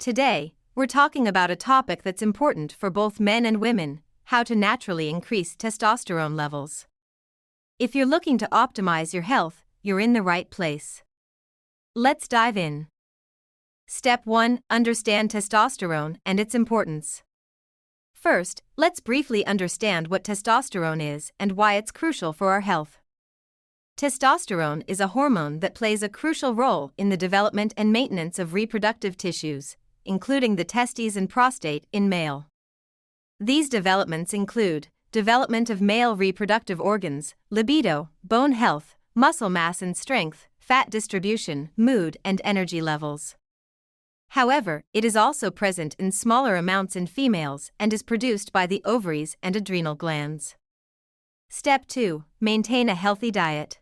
Today, we're talking about a topic that's important for both men and women: how to naturally increase testosterone levels. If you're looking to optimize your health, you're in the right place. Let's dive in. Step 1: Understand testosterone and its importance. First, let's briefly understand what testosterone is and why it's crucial for our health. Testosterone is a hormone that plays a crucial role in the development and maintenance of reproductive tissues, including the testes and prostate in male. These developments include development of male reproductive organs, libido, bone health, muscle mass and strength, fat distribution, mood, and energy levels. However, it is also present in smaller amounts in females and is produced by the ovaries and adrenal glands. Step 2: Maintain a healthy diet.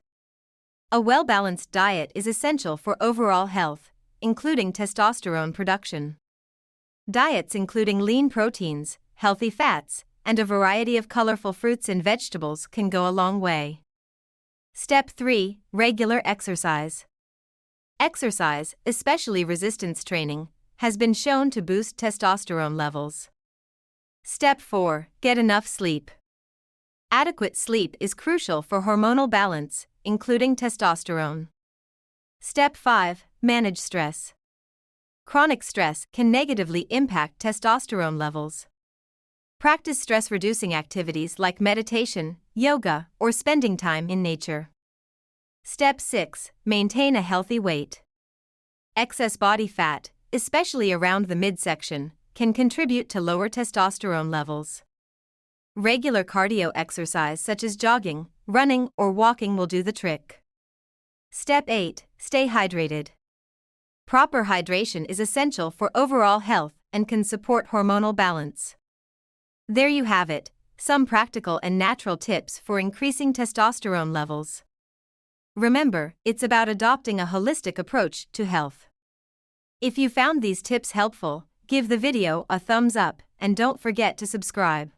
A well-balanced diet is essential for overall health, including testosterone production. Diets including lean proteins, healthy fats, and a variety of colorful fruits and vegetables can go a long way. Step 3: Regular exercise. Exercise, especially resistance training, has been shown to boost testosterone levels. Step 4: Get enough sleep. Adequate sleep is crucial for hormonal balance, including testosterone. Step 5: Manage stress. Chronic stress can negatively impact testosterone levels. Practice stress-reducing activities like meditation, yoga, or spending time in nature. Step 6: Maintain a healthy weight. Excess body fat, especially around the midsection, can contribute to lower testosterone levels. Regular cardio exercise such as jogging, running, or walking will do the trick. Step 8: Stay hydrated. Proper hydration is essential for overall health and can support hormonal balance. There you have it, some practical and natural tips for increasing testosterone levels. Remember, it's about adopting a holistic approach to health. If you found these tips helpful, give the video a thumbs up and don't forget to subscribe.